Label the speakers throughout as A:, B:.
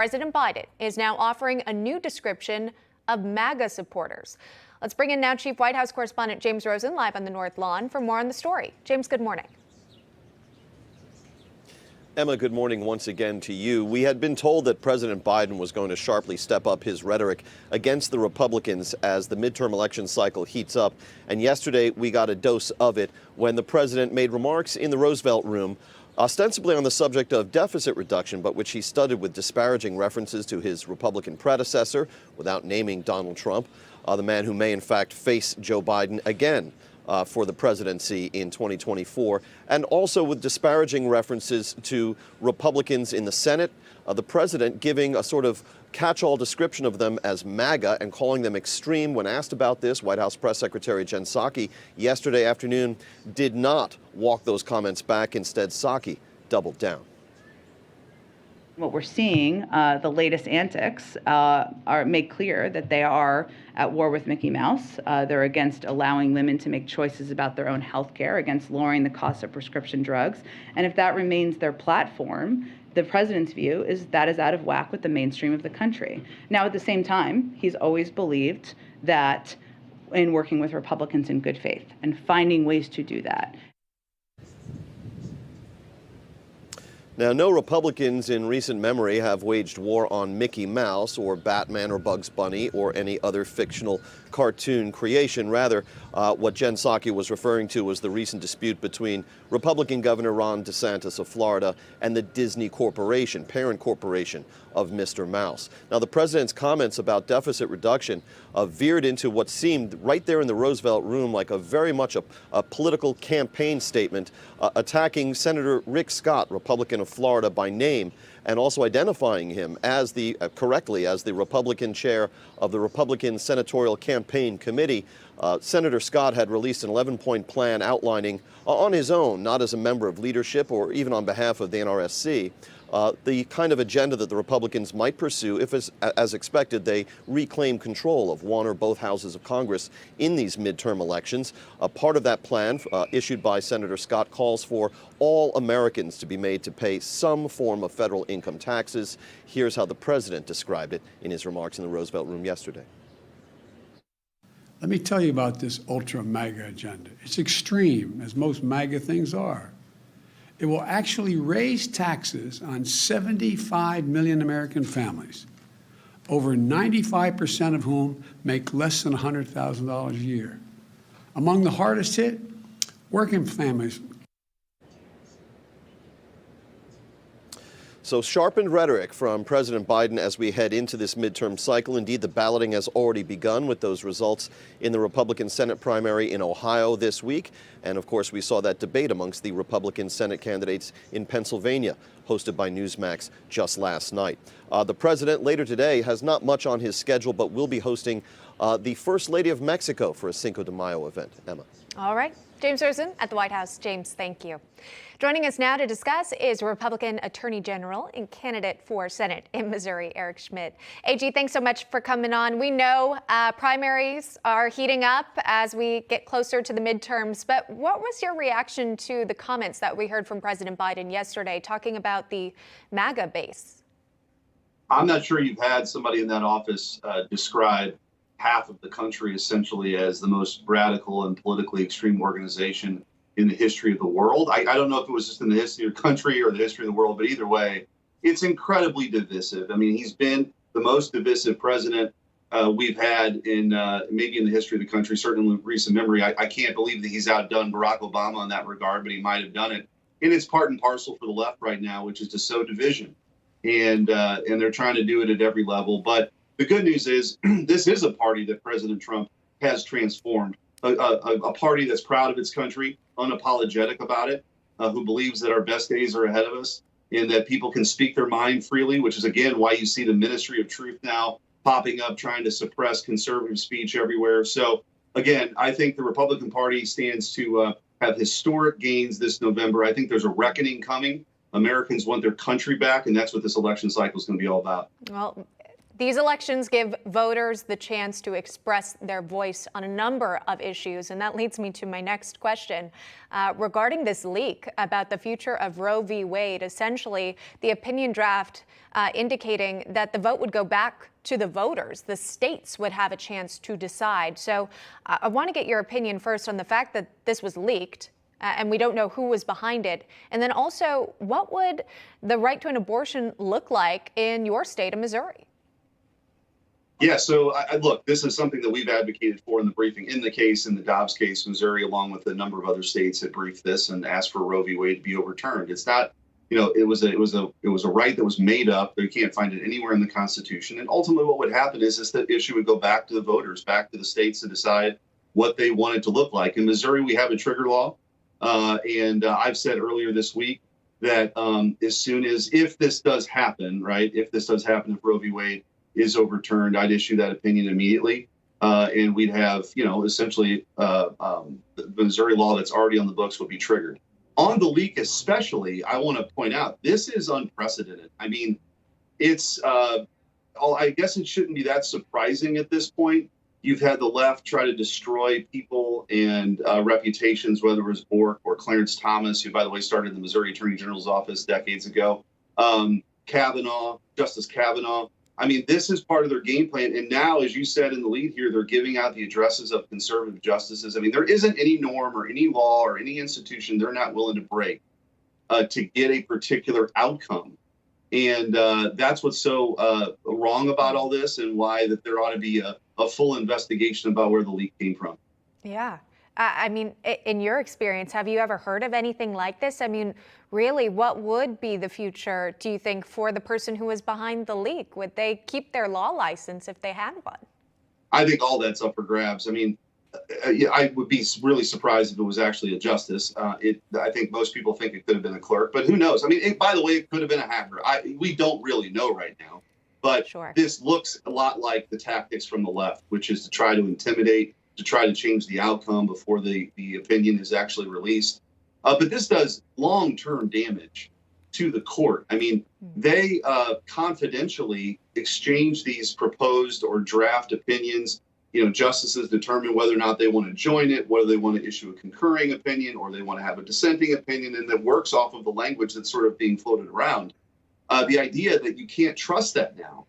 A: President Biden is now offering a new description of MAGA supporters. Let's bring in now Chief White House correspondent James Rosen live on the North Lawn for more on the story. James, good morning.
B: Emma, good morning once again to you. We had been told that President Biden was going to sharply step up his rhetoric against the Republicans as the midterm election cycle heats up. And yesterday we got a dose of it when the president made remarks in the Roosevelt Room, ostensibly on the subject of deficit reduction, but which he studded with disparaging references to his Republican predecessor without naming Donald Trump, the man who may in fact face Joe Biden again for the presidency in 2024, and also with disparaging references to Republicans in the Senate, the president giving a sort of catch-all description of them as MAGA and calling them extreme. When asked about this, White House Press Secretary Jen Psaki yesterday afternoon did not walk those comments back. Instead, Psaki doubled down.
C: What we're seeing, the latest antics, make clear that they are at war with Mickey Mouse. They're against allowing women to make choices about their own health care, against lowering the cost of prescription drugs. And if that remains their platform, the president's view is that is out of whack with the mainstream of the country. Now, at the same time, he's always believed that in working with Republicans in good faith and finding ways to do that.
B: Now, no Republicans in recent memory have waged war on Mickey Mouse or Batman or Bugs Bunny or any other fictional cartoon creation. Rather, what Jen Psaki was referring to was the recent dispute between Republican Governor Ron DeSantis of Florida and the Disney Corporation, parent corporation of Mr. Mouse. Now, the president's comments about deficit reduction veered into what seemed right there in the Roosevelt Room like a very much a political campaign statement, attacking Senator Rick Scott, Republican of Florida, by name, and also identifying him as correctly as the Republican chair of the Republican Senatorial Campaign Committee. Senator Scott had released an 11-point plan outlining on his own, not as a member of leadership or even on behalf of the NRSC, the kind of agenda that the Republicans might pursue if, as expected, they reclaim control of one or both houses of Congress in these midterm elections. A part of that plan, issued by Senator Scott, calls for all Americans to be made to pay some form of federal income taxes. Here's how the president described it in his remarks in the Roosevelt Room yesterday.
D: Let me tell you about this ultra MAGA agenda. It's extreme, as most MAGA things are. It will actually raise taxes on 75 million American families, over 95% of whom make less than $100,000 a year. Among the hardest hit, working families.
B: So sharpened rhetoric from President Biden as we head into this midterm cycle. Indeed, the balloting has already begun with those results in the Republican Senate primary in Ohio this week. And of course, we saw that debate amongst the Republican Senate candidates in Pennsylvania, hosted by Newsmax just last night. The president later today has not much on his schedule, but will be hosting the First Lady of Mexico for a Cinco de Mayo event. Emma.
A: All right. James Rosen at the White House. James, thank you. Joining us now to discuss is Republican Attorney General and candidate for Senate in Missouri, Eric Schmitt. AG, thanks so much for coming on. We know primaries are heating up as we get closer to the midterms, but what was your reaction to the comments that we heard from President Biden yesterday talking about the MAGA base?
E: I'm not sure you've had somebody in that office describe half of the country essentially as the most radical and politically extreme organization in the history of the world. I don't know if it was just in the history of the country or the history of the world, but either way, it's incredibly divisive. I mean, he's been the most divisive president we've had in maybe in the history of the country, certainly in recent memory. I can't believe that he's outdone Barack Obama in that regard, but he might have done it. And it's part and parcel for the left right now, which is to sow division. And they're trying to do it at every level. But the good news is this is a party that President Trump has transformed, a party that's proud of its country, unapologetic about it, who believes that our best days are ahead of us and that people can speak their mind freely, which is, again, why you see the Ministry of Truth now popping up, trying to suppress conservative speech everywhere. So, again, I think the Republican Party stands to have historic gains this November. I think there's a reckoning coming. Americans want their country back, and that's what this election cycle is going to be all about.
A: Well, These elections give voters the chance to express their voice on a number of issues, and that leads me to my next question. Regarding this leak about the future of Roe v. Wade, essentially the opinion draft indicating that the vote would go back to the voters. The states would have a chance to decide. So I want to get your opinion first on the fact that this was leaked. And we don't know who was behind it. And then also, what would the right to an abortion look like in your state of Missouri?
E: Yeah, so look, this is something that we've advocated for in the briefing. In the Dobbs case, Missouri, along with a number of other states, had briefed this and asked for Roe v. Wade to be overturned. It's not, it was a right that was made up. You can't find it anywhere in the Constitution. And ultimately, what would happen is the issue would go back to the voters, back to the states to decide what they want it to look like. In Missouri, we have a trigger law, and I've said earlier this week that as soon as if this does happen, if Roe v. Wade is overturned, I'd issue that opinion immediately, and we'd have, essentially the Missouri law that's already on the books would be triggered. On the leak especially, I want to point out, this is unprecedented. I mean, it's, I guess it shouldn't be that surprising at this point. You've had the left try to destroy people and reputations, whether it was Bork or Clarence Thomas, who, by the way, started the Missouri Attorney General's office decades ago, Justice Kavanaugh. I mean, this is part of their game plan. And now, as you said in the lead here, they're giving out the addresses of conservative justices. I mean, there isn't any norm or any law or any institution they're not willing to break to get a particular outcome. And that's what's so wrong about all this, and why that there ought to be a full investigation about where the leak came from.
A: Yeah. I mean, in your experience, have you ever heard of anything like this? I mean, really, what would be the future, do you think, for the person who was behind the leak? Would they keep their law license if they had one?
E: I think all that's up for grabs. I mean, I would be really surprised if it was actually a justice. I think most people think it could have been a clerk, but who knows? I mean, by the way, it could have been a hacker. We don't really know right now. But sure, this looks a lot like the tactics from the left, which is to try to intimidate, to try to change the outcome before the opinion is actually released. But this does long-term damage to the court. I mean, they confidentially exchange these proposed or draft opinions. Justices determine whether or not they want to join it, whether they want to issue a concurring opinion or they want to have a dissenting opinion, and that works off of the language that's sort of being floated around. The idea that you can't trust that now,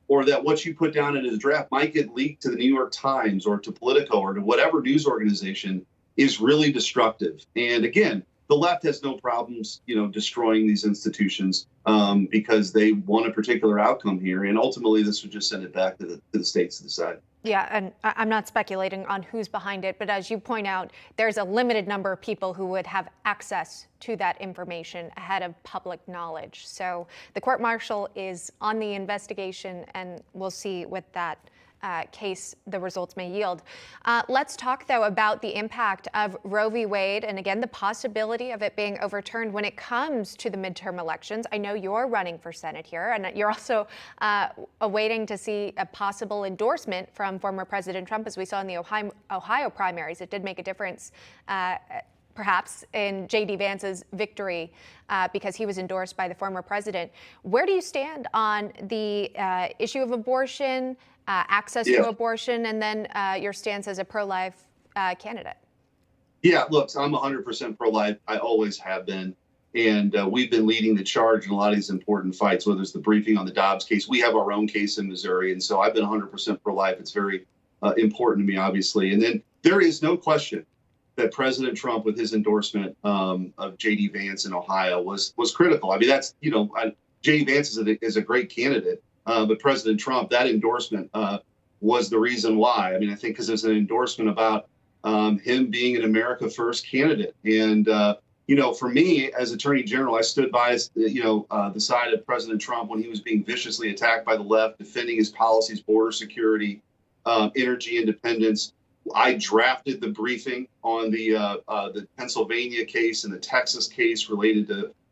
E: or that what you put down in a draft might get leaked to the New York Times or to Politico or to whatever news organization, is really destructive. And again, the left has no problems, destroying these institutions because they want a particular outcome here. And ultimately, this would just send it back to the states to decide.
A: Yeah, and I'm not speculating on who's behind it, but as you point out, there's a limited number of people who would have access to that information ahead of public knowledge. So the court-martial is on the investigation, and we'll see what that case the results may yield. Let's talk, though, about the impact of Roe v. Wade, and again, the possibility of it being overturned when it comes to the midterm elections. I know you're running for Senate here, and you're also awaiting to see a possible endorsement from former President Trump, as we saw in the Ohio primaries. It did make a difference, perhaps, in J.D. Vance's victory because he was endorsed by the former president. Where do you stand on the issue of abortion, access to abortion, and then your stance as a pro-life candidate?
E: Yeah, look, I'm 100% pro-life. I always have been. And we've been leading the charge in a lot of these important fights, whether it's the briefing on the Dobbs case. We have our own case in Missouri. And so I've been 100% pro-life. It's very important to me, obviously. And then there is no question that President Trump, with his endorsement of J.D. Vance in Ohio, was critical. I mean, that's, J.D. Vance is a great candidate. But President Trump, that endorsement was the reason why. I mean, I think because it's an endorsement about him being an America First candidate. And, for me as Attorney General, I stood by, the side of President Trump when he was being viciously attacked by the left, defending his policies, border security, energy independence. I drafted the briefing on the Pennsylvania case and the Texas case related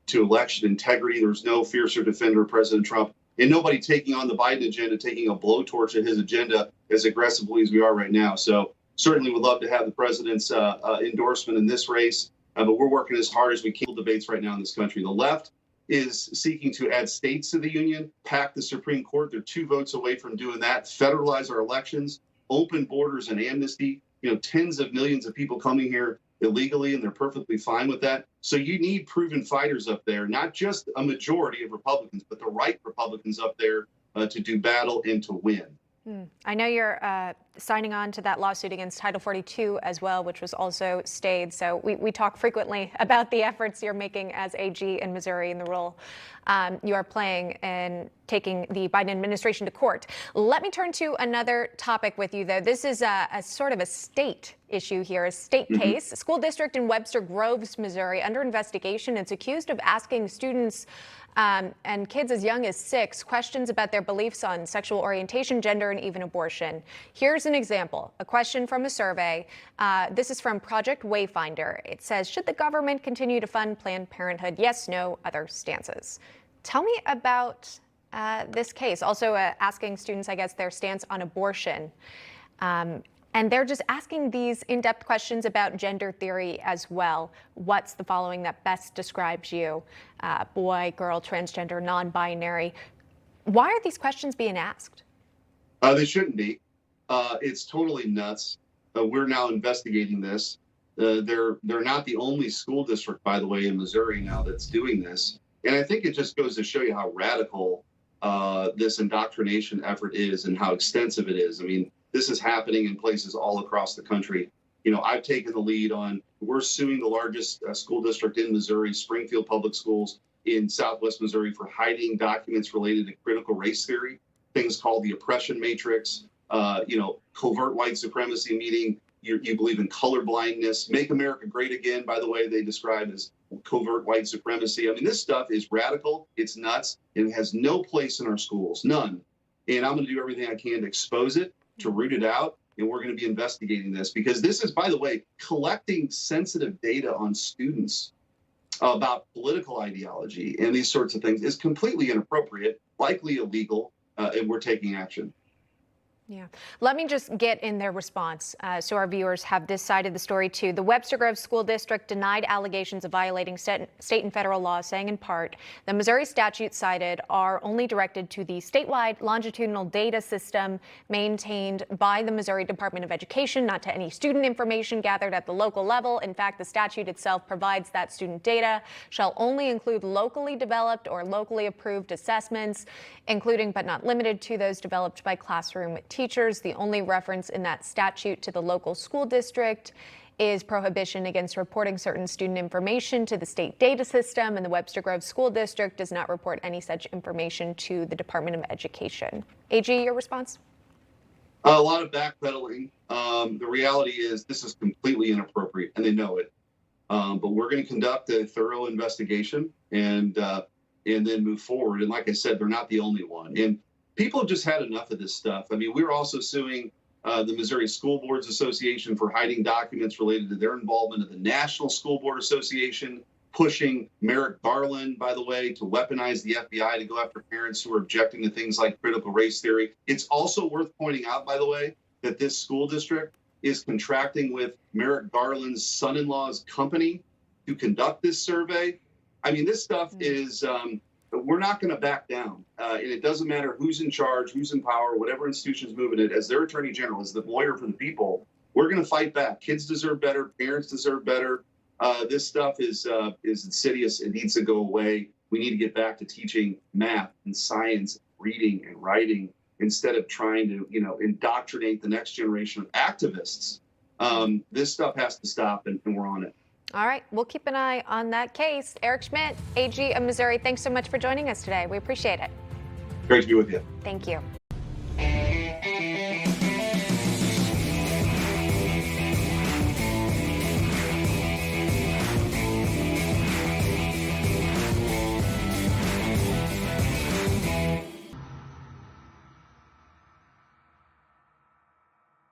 E: to election integrity. There was no fiercer defender of President Trump. And nobody taking on the Biden agenda, taking a blowtorch at his agenda as aggressively as we are right now. So certainly would love to have the president's endorsement in this race, but we're working as hard as we can. Debates right now in this country. The left is seeking to add states to the union, pack the Supreme Court. They're 2 votes away from doing that. Federalize our elections, open borders and amnesty. Tens of millions of people coming here illegally, and they're perfectly fine with that. So you need proven fighters up there, not just a majority of Republicans, but the right Republicans up there to do battle and to win.
A: I know you're signing on to that lawsuit against Title 42 as well, which was also stayed. So we talk frequently about the efforts you're making as AG in Missouri and the role you are playing in taking the Biden administration to court. Let me turn to another topic with you, though. This is a sort of a state issue here, a state case. A school district in Webster Groves, Missouri, under investigation. It's accused of asking students and kids as young as 6 questions about their beliefs on sexual orientation, gender, and even abortion. Here's an example, a question from a survey. This is from Project Wayfinder. It says, should the government continue to fund Planned Parenthood? Yes, no, other stances. Tell me about this case. Also asking students, I guess, their stance on abortion. And they're just asking these in-depth questions about gender theory as well. What's the following that best describes you? Boy, girl, transgender, non-binary. Why are these questions being asked?
E: They shouldn't be. It's totally nuts. We're now investigating this. They're not the only school district, by the way, in Missouri now that's doing this. And I think it just goes to show you how radical this indoctrination effort is and how extensive it is. I mean, this is happening in places all across the country. I've taken the lead on, we're suing the largest school district in Missouri, Springfield Public Schools in Southwest Missouri, for hiding documents related to critical race theory, things called the oppression matrix, covert white supremacy, meaning you believe in color blindness. Make America Great Again, by the way, they describe as covert white supremacy. I mean, this stuff is radical, it's nuts, and it has no place in our schools, none. And I'm going to do everything I can to expose it, to root it out, and we're going to be investigating this, because this is, by the way, collecting sensitive data on students about political ideology and these sorts of things is completely inappropriate, likely illegal, and we're taking action.
A: Yeah. Let me just get in their response so our viewers have this side of the story too. The Webster Groves School District denied allegations of violating state and federal law, saying in part, the Missouri statutes cited are only directed to the statewide longitudinal data system maintained by the Missouri Department of Education, not to any student information gathered at the local level. In fact, the statute itself provides that student data shall only include locally developed or locally approved assessments, including but not limited to those developed by classroom teachers. The only reference in that statute to the local school district is prohibition against reporting certain student information to the state data system, and the Webster Groves School District does not report any such information to the Department of Education. AG, your response?
E: A lot of backpedaling. The reality is this is completely inappropriate, and they know it. But we're going to conduct a thorough investigation and then move forward. And like I said, they're not the only one. And people have just had enough of this stuff. I mean, we're also suing the Missouri School Boards Association for hiding documents related to their involvement in the National School Board Association, pushing Merrick Garland, by the way, to weaponize the FBI to go after parents who are objecting to things like critical race theory. It's also worth pointing out, by the way, that this school district is contracting with Merrick Garland's son-in-law's company to conduct this survey. I mean, this stuff is... we're not going to back down. And it doesn't matter who's in charge, who's in power, whatever institution's moving it. As their attorney general, as the lawyer for the people, we're going to fight back. Kids deserve better. Parents deserve better. This stuff is insidious. It needs to go away. We need to get back to teaching math and science, reading and writing, instead of trying to, indoctrinate the next generation of activists. This stuff has to stop, and we're on it.
A: All right, we'll keep an eye on that case. Eric Schmitt, AG of Missouri, thanks so much for joining us today. We appreciate it.
E: Great to be with you.
A: Thank you.